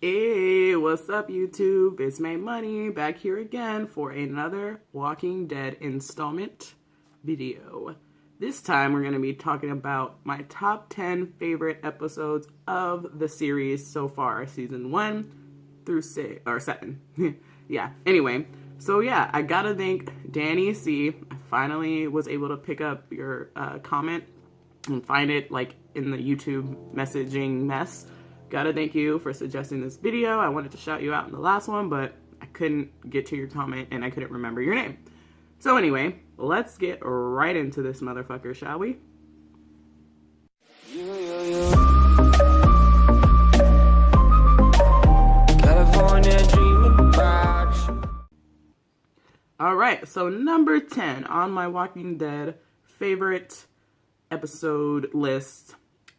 Hey, what's up, YouTube? It's Maymoney back here again for another Walking Dead installment video. This time we're going to be talking about my top 10 favorite episodes of the series so far, season 1 through 6 or 7. Yeah, anyway, so yeah, I gotta thank Danny C. I finally was able to pick up your comment and find it like in the YouTube messaging mess. Gotta thank you for suggesting this video. I wanted to shout you out in the last one, but I couldn't get to your comment and I couldn't remember your name. So anyway, let's get right into this motherfucker, shall we? Alright, so number 10 on my Walking Dead favorite episode list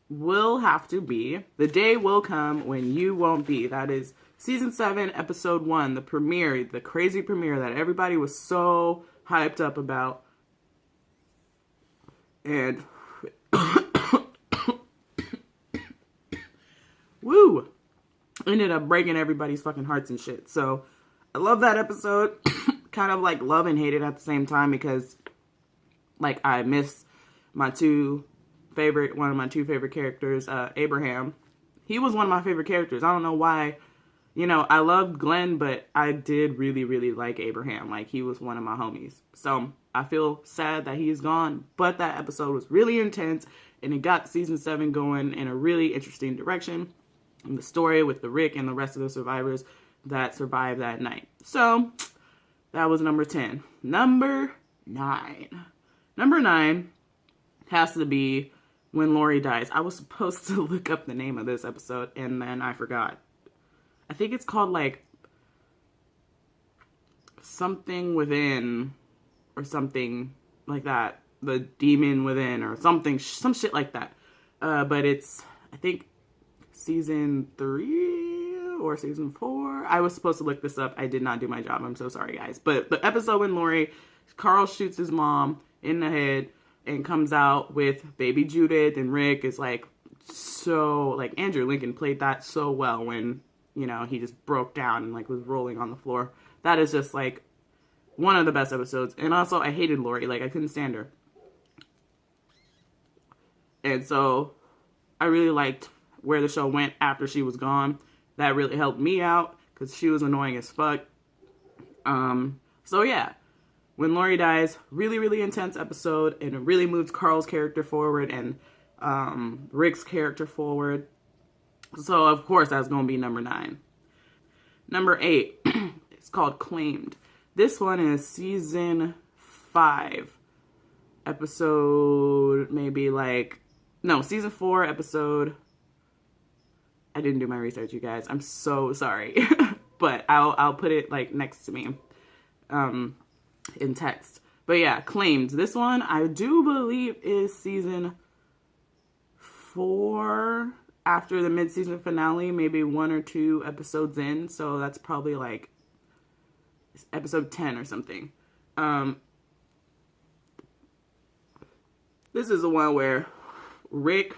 will have to be The Day Will Come When You Won't Be. That is season 7, episode 1, the premiere, the crazy premiere that everybody was so hyped up about. And woo! Ended up breaking everybody's fucking hearts and shit. So I love that episode. Kind of like love and hate it at the same time because like I miss one of my two favorite characters, Abraham. He was one of my favorite characters. I don't know why, I loved Glenn, but I did really, really like Abraham. Like, he was one of my homies. So I feel sad that he's gone, but that episode was really intense, and it got season 7 going in a really interesting direction. And the story with the Rick and the rest of the survivors that survived that night. So that was number 10. Number 9. Number 9 has to be When Lori Dies. I was supposed to look up the name of this episode, and then I forgot. I think it's called, like, Something Within, or something like that. The Demon Within, or something, some shit like that. But it's, I think, season 3 or season 4. I was supposed to look this up. I did not do my job. I'm so sorry, guys. But the episode when Carl shoots his mom in the head and comes out with baby Judith, and Rick is like, so, like, Andrew Lincoln played that so well when, he just broke down and like was rolling on the floor. That is just like one of the best episodes. And also I hated Lori. Like, I couldn't stand her. And so I really liked where the show went after she was gone. That really helped me out because she was annoying as fuck. So yeah. When Lori Dies, really, really intense episode, and it really moved Carl's character forward and Rick's character forward. So, of course, that's going to be number 9. Number 8, it's called Claimed. This one is season 5, episode season 4, episode, I didn't do my research, you guys. I'm so sorry. But I'll put it, like, next to me. In text. But yeah, Claimed. This one I do believe is season 4 after the mid-season finale, maybe 1 or 2 episodes in, so that's probably like episode 10 or something. This is the one where Rick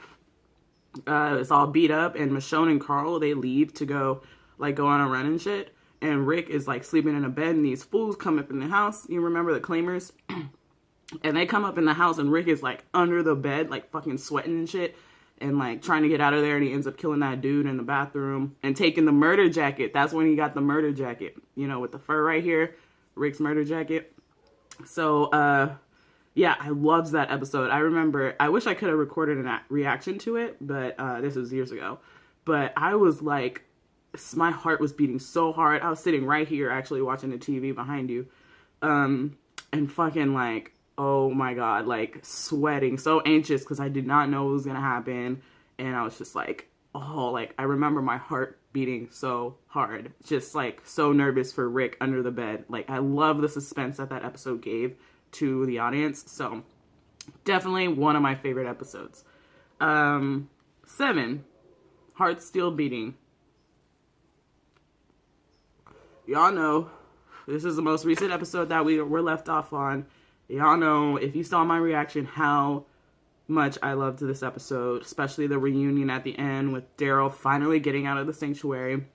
is all beat up, and Michonne and Carl, they leave to go on a run and shit. And Rick is, like, sleeping in a bed, and these fools come up in the house. You remember the Claimers? And they come up in the house, and Rick is, like, under the bed, like, fucking sweating and shit. And, like, trying to get out of there, and he ends up killing that dude in the bathroom. And taking the murder jacket. That's when he got the murder jacket. With the fur right here. Rick's murder jacket. So, yeah, I loved that episode. I remember, I wish I could have recorded a reaction to it. But, this was years ago. But I was, like, my heart was beating so hard. I was sitting right here actually watching the TV behind you. And fucking like, oh my God, like sweating, so anxious because I did not know what was going to happen. And I was just like, oh, like I remember my heart beating so hard. Just like so nervous for Rick under the bed. Like I love the suspense that episode gave to the audience. So definitely one of my favorite episodes. 7, Heart Still Beating. Y'all know, this is the most recent episode that we're left off on. Y'all know, if you saw my reaction, how much I loved this episode, especially the reunion at the end with Daryl finally getting out of the sanctuary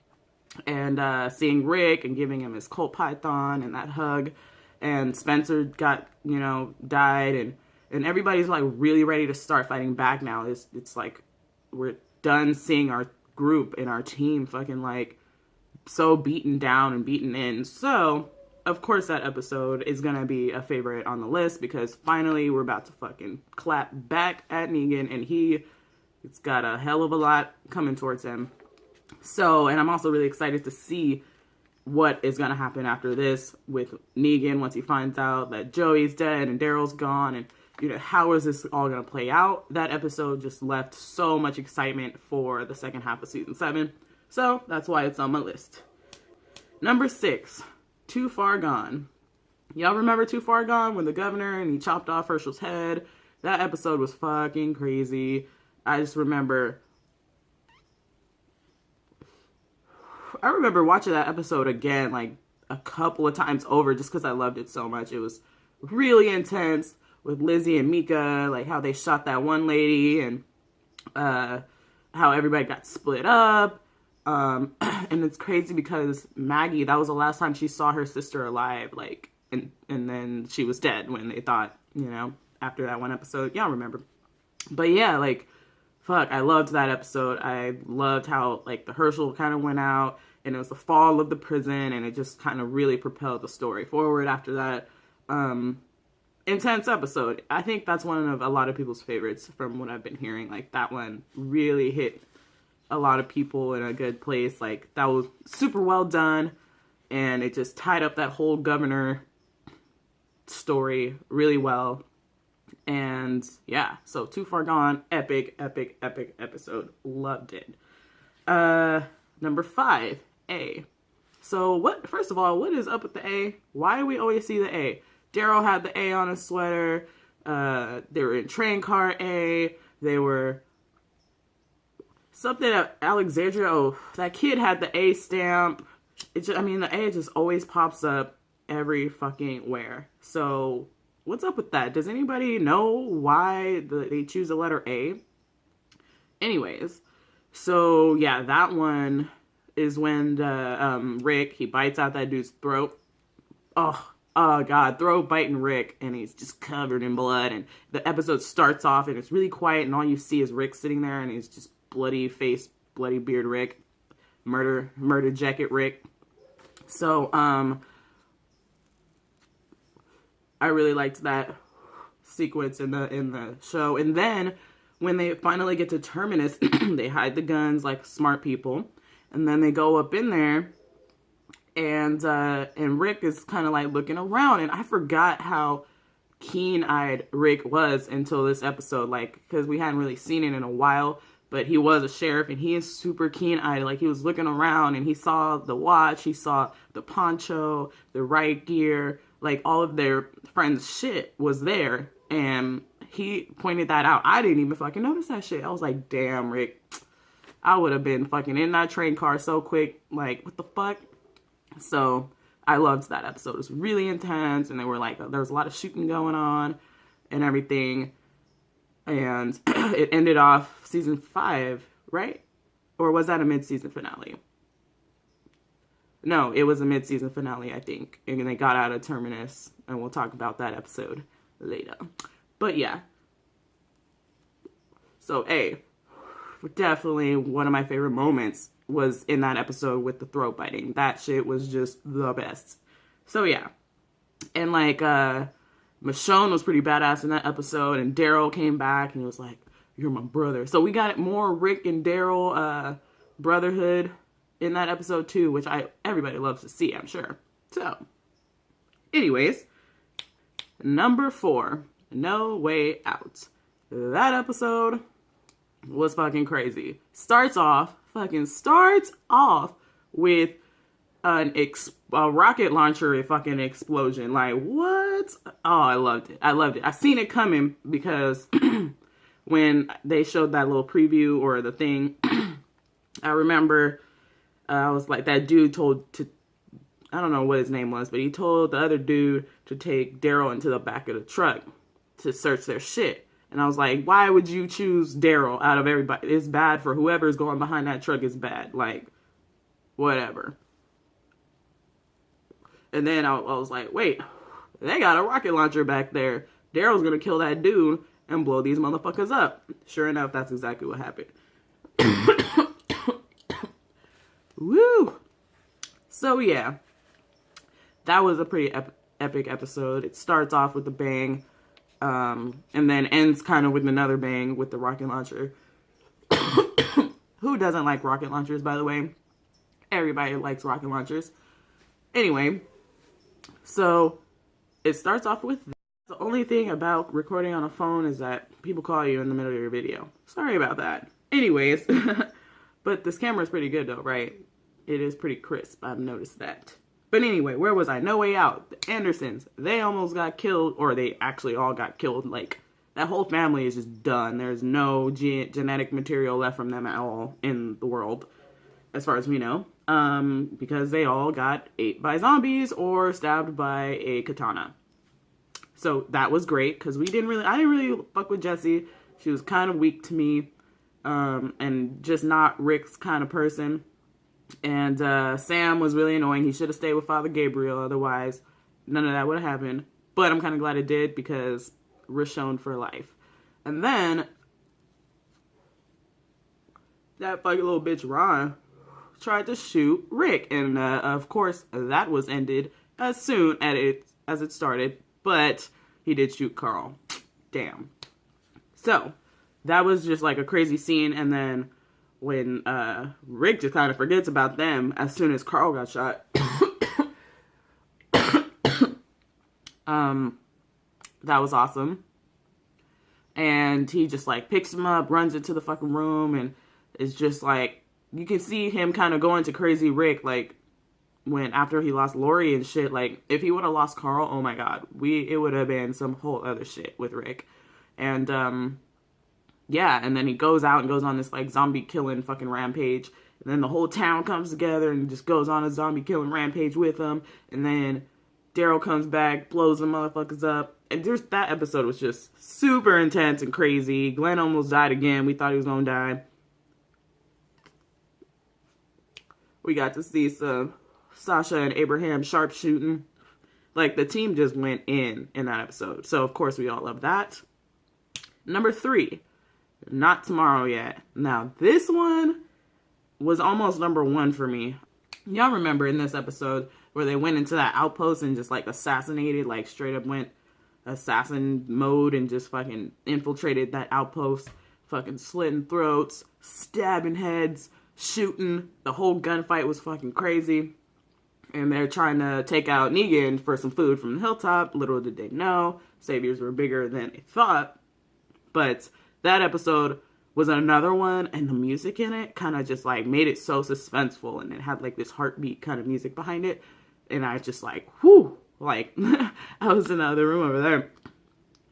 and seeing Rick and giving him his Colt Python and that hug, and Spencer got, died, and everybody's like really ready to start fighting back now. It's like we're done seeing our group and our team fucking like so beaten down and beaten in. So of course that episode is gonna be a favorite on the list, because finally we're about to fucking clap back at Negan, and it's got a hell of a lot coming towards him. So, and I'm also really excited to see what is going to happen after this with Negan once he finds out that Joey's dead and Daryl's gone, and how is this all going to play out. That episode just left so much excitement for the second half of season 7, so that's why it's on my list. Number 6, Too Far Gone. Y'all remember Too Far Gone, when the governor and he chopped off Herschel's head? That episode was fucking crazy. I just remember watching that episode again like a couple of times over just because I loved it so much. It was really intense with Lizzie and Mika, like how they shot that one lady, and how everybody got split up. And it's crazy because Maggie, that was the last time she saw her sister alive, like, and then she was dead when they thought, after that one episode. Y'all remember. But yeah, like, fuck, I loved that episode. I loved how, like, the Herschel kind of went out, and it was the fall of the prison, and it just kind of really propelled the story forward after that. Intense episode. I think that's one of a lot of people's favorites from what I've been hearing. Like, that one really hit a lot of people in a good place. Like, that was super well done, and it just tied up that whole governor story really well. And yeah, so Too Far Gone, epic episode. Loved it. Number 5, A. So first of all, what is up with the A? Why do we always see the A? Daryl had the A on his sweater. They were in train car A. They were something at Alexandria. Oh, that kid had the A stamp. The A just always pops up every fucking where. So what's up with that? Does anybody know why they choose the letter A? Anyways, so yeah, that one is when Rick, he bites out that dude's throat. Oh God, throat biting Rick, and he's just covered in blood. And the episode starts off, and it's really quiet, and all you see is Rick sitting there, and he's just bloody face, bloody beard Rick, murder jacket Rick. So I really liked that sequence in the show. And then when they finally get to Terminus, they hide the guns like smart people, and then they go up in there, and Rick is kind of like looking around, and I forgot how keen-eyed Rick was until this episode, like, because we hadn't really seen it in a while, but he was a sheriff, and he is super keen-eyed. Like, he was looking around, and he saw the watch, he saw the poncho, the riot gear, like, all of their friends' shit was there, and he pointed that out. I didn't even fucking notice that shit. I was like, damn, Rick, I would have been fucking in that train car so quick. Like, what the fuck? So I loved that episode. It was really intense, and there was a lot of shooting going on and everything. And it ended off season 5, right? Or was that a mid-season finale? No, it was a mid-season finale, I think. And they got out of Terminus, and we'll talk about that episode later. But yeah. So A, definitely one of my favorite moments was in that episode with the throat biting. That shit was just the best. So yeah. And like, Michonne was pretty badass in that episode, and Daryl came back and he was like, "You're my brother." So we got more Rick and Daryl brotherhood in that episode too, which everybody loves to see, I'm sure. So anyways, number 4, No Way Out. That episode was fucking crazy. Starts off with a rocket launcher, a fucking explosion. Like, what? Oh, I loved it. I seen it coming because when they showed that little preview or the thing, I remember I was like, that dude I don't know what his name was, but he told the other dude to take Daryl into the back of the truck to search their shit. And I was like, why would you choose Daryl out of everybody? It's bad for whoever's going behind that truck is bad. Like, whatever. And then I was like, wait, they got a rocket launcher back there. Daryl's gonna kill that dude and blow these motherfuckers up. Sure enough, that's exactly what happened. Woo! So yeah, that was a pretty epic episode. It starts off with a bang, and then ends kind of with another bang with the rocket launcher. Who doesn't like rocket launchers, by the way? Everybody likes rocket launchers. Anyway, so it starts off with that. The only thing about recording on a phone is that people call you in the middle of your video. Sorry about that. Anyways, but this camera is pretty good though, right? It is pretty crisp. I've noticed that. But anyway, where was I? No Way Out. The Andersons, they almost got killed, or they actually all got killed. Like, that whole family is just done. There's no genetic material left from them at all in the world, as far as we know. Because they all got ate by zombies or stabbed by a katana. So that was great, because I didn't really fuck with Jessie. She was kind of weak to me, and just not Rick's kind of person. And Sam was really annoying. He should have stayed with Father Gabriel, otherwise none of that would have happened. But I'm kind of glad it did, because Rashon for life. And then that fucking little bitch Ron tried to shoot Rick, and of course that was ended as soon as it started. But he did shoot Carl. Damn. So that was just like a crazy scene. And then when Rick just kind of forgets about them as soon as Carl got shot. That was awesome. And he just like picks him up, runs into the fucking room, and it's just like, you can see him kind of going to crazy Rick, like when after he lost Lori and shit. Like, if he would have lost Carl, oh my god, it would have been some whole other shit with Rick. And yeah, and then he goes out and goes on this like zombie killing fucking rampage, and then the whole town comes together and just goes on a zombie killing rampage with him. And then Daryl comes back, blows the motherfuckers up, and that episode was just super intense and crazy. Glenn almost died again. We thought he was gonna die. We got to see some Sasha and Abraham sharpshooting. Like, the team just went in that episode. So, of course, we all love that. Number 3. Not Tomorrow Yet. Now, this one was almost number 1 for me. Y'all remember in this episode where they went into that outpost and just, like, assassinated, like, straight up went assassin mode and just fucking infiltrated that outpost, fucking slitting throats, stabbing heads, shooting. The whole gunfight was fucking crazy. And they're trying to take out Negan for some food from the hilltop. Little did they know, saviors were bigger than they thought. But that episode was another one, and the music in it kind of just like made it so suspenseful, and it had like this heartbeat kind of music behind it. And I was just like, whoo, like I was in the other room over there.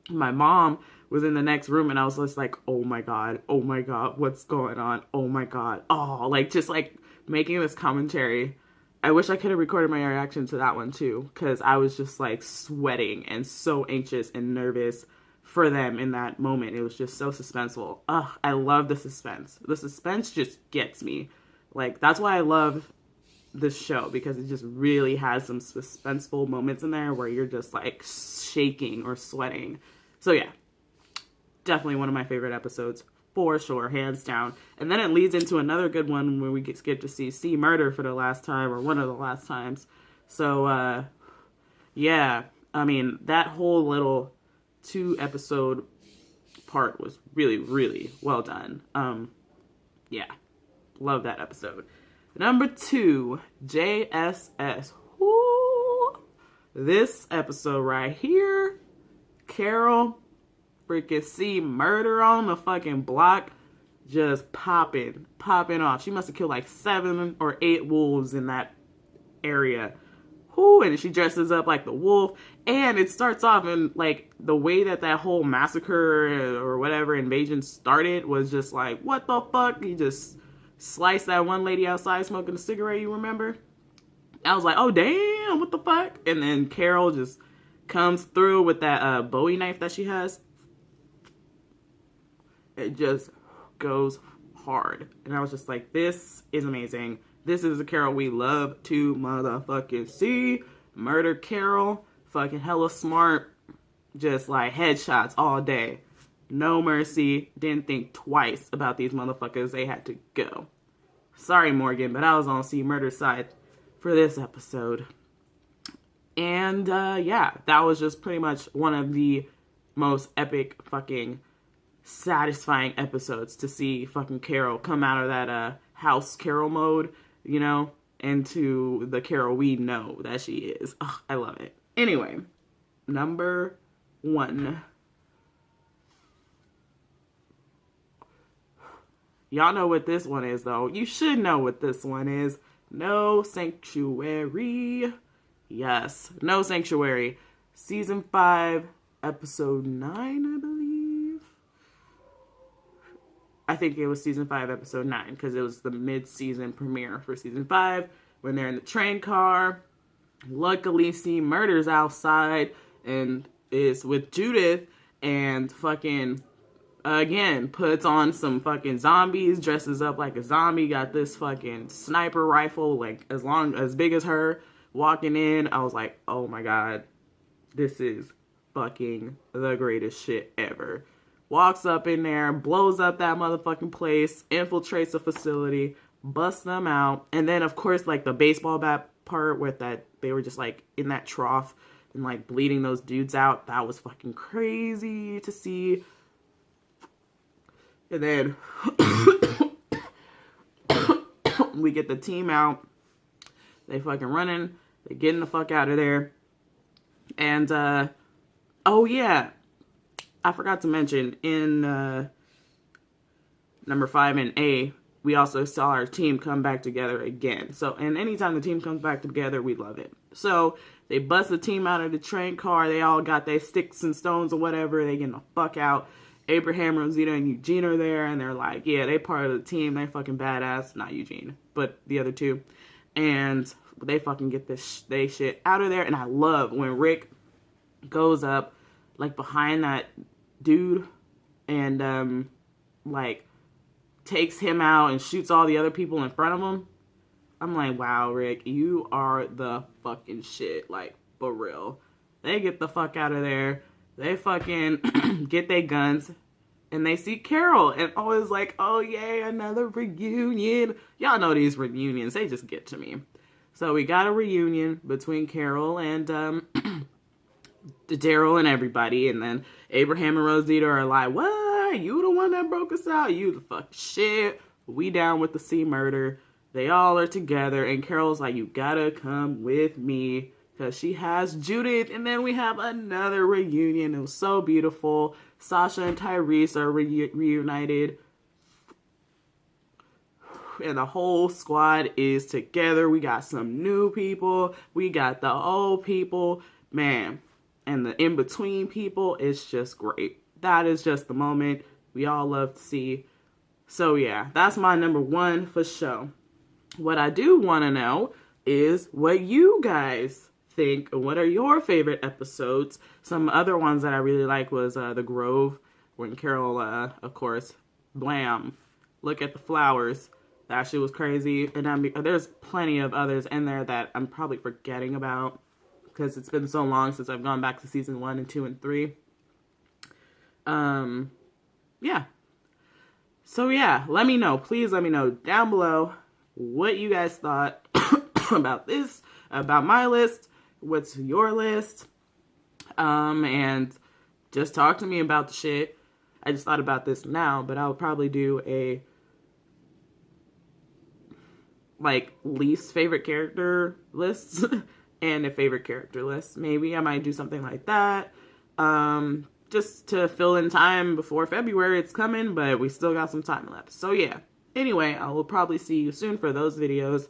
My mom was in the next room, and I was just like, oh my god, what's going on? Oh my god, oh, like just like making this commentary. I wish I could have recorded my reaction to that one too, because I was just like sweating and so anxious and nervous for them in that moment. It was just so suspenseful. Ugh, I love the suspense. The suspense just gets me. Like, that's why I love this show, because it just really has some suspenseful moments in there where you're just like shaking or sweating. So yeah, definitely one of my favorite episodes. For sure, hands down. And then it leads into another good one where we get to see murder for the last time, or one of the last times. So, yeah. I mean, that whole little 2-episode part was really, really well done. Yeah. Love that episode. Number 2, JSS. Woo! This episode right here, Carol freaking see murder on the fucking block, just popping off. She must have killed like 7 or 8 wolves in that area. Whoo, and she dresses up like the wolf. And it starts off in like the way that whole massacre or whatever invasion started was just like, what the fuck? He just sliced that one lady outside smoking a cigarette, you remember? I was like, oh damn, what the fuck? And then Carol just comes through with that Bowie knife that she has. It just goes hard. And I was just like, this is amazing. This is a Carol we love to motherfucking see. Murder Carol, fucking hella smart, just like headshots all day. No mercy, didn't think twice about these motherfuckers, they had to go. Sorry, Morgan, but I was on C Murder's side for this episode. And, yeah, that was just pretty much one of the most epic fucking satisfying episodes to see fucking Carol come out of that, house Carol mode, you know, into the Carol we know that she is. Ugh, I love it. Anyway, number 1. Y'all know what this one is, though. You should know what this one is. No Sanctuary. Yes, No Sanctuary. Season 5, episode 9, I believe. I think it was season 5, episode 9, because it was the mid-season premiere for season 5, when they're in the train car. Luckily, C Murder's outside, and is with Judith, and fucking, again, puts on some fucking zombies, dresses up like a zombie, got this fucking sniper rifle, like, as big as her, walking in. I was like, oh my god, this is fucking the greatest shit ever. Walks up in there, blows up that motherfucking place, infiltrates the facility, busts them out, and then, of course, like, the baseball bat part where that they were just, like, in that trough and, like, bleeding those dudes out, that was fucking crazy to see. And then we get the team out. They fucking running. They getting the fuck out of there. And, oh yeah, I forgot to mention, in number 5 in A, we also saw our team come back together again. So, and anytime the team comes back together, we love it. So, they bust the team out of the train car. They all got their sticks and stones or whatever. They getting the fuck out. Abraham, Rosita, and Eugene are there, and they're like, yeah, they part of the team. They fucking badass. Not Eugene, but the other two. And they fucking get this they shit out of there. And I love when Rick goes up, like, behind that dude and, like, takes him out and shoots all the other people in front of him. I'm like, wow, Rick, you are the fucking shit. Like, for real. They get the fuck out of there. They fucking get their guns. And they see Carol. And always like, oh, yay, another reunion. Y'all know these reunions. They just get to me. So we got a reunion between Carol and Daryl and everybody. And then Abraham and Rosita are like, what? You the one that broke us out? You the fuck shit. We down with the C Murder. They all are together. And Carol's like, you gotta come with me. Because she has Judith. And then we have another reunion. It was so beautiful. Sasha and Tyrese are reunited. And the whole squad is together. We got some new people. We got the old people. Man. And the in-between people. It's just great. That is just the moment we all love to see. So yeah, that's my number 1 for show. What I do want to know is what you guys think. What are your favorite episodes? Some other ones that I really like was The Grove, when Carol, of course, blam, look at the flowers. That shit was crazy. And there's plenty of others in there that I'm probably forgetting about because it's been so long since I've gone back to season 1 and 2 and 3. Yeah. So yeah, let me know. Please let me know down below what you guys thought about this, about my list. What's your list? And just talk to me about the shit. I just thought about this now, but I'll probably do a, like, least favorite character lists and a favorite character list. Maybe I might do something like that. Just to fill in time before February. It's coming, but we still got some time left. So yeah. Anyway, I will probably see you soon for those videos.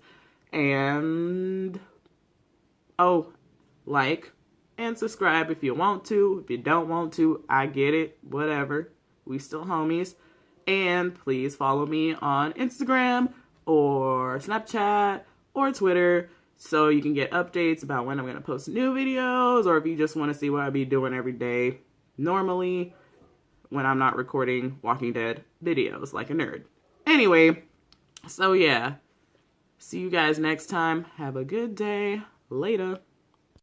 And, oh, like and subscribe if you want to. If you don't want to, I get it. Whatever. We still homies. And please follow me on Instagram or Snapchat or Twitter so you can get updates about when I'm going to post new videos, or if you just want to see what I be doing every day normally when I'm not recording Walking Dead videos like a nerd. Anyway, so yeah. See you guys next time. Have a good day. Later.